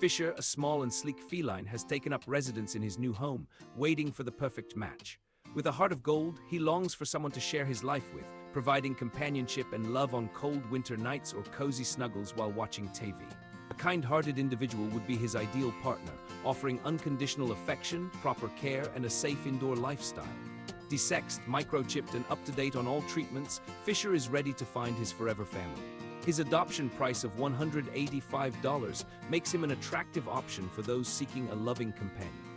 Fisher, a small and sleek feline, has taken up residence in his new home, waiting for the perfect match. With a heart of gold, he longs for someone to share his life with, providing companionship and love on cold winter nights or cozy snuggles while watching TV. A kind-hearted individual would be his ideal partner, offering unconditional affection, proper care, and a safe indoor lifestyle. Desexed, microchipped, and up-to-date on all treatments, Fisher is ready to find his forever family. His adoption price of $185 makes him an attractive option for those seeking a loving companion.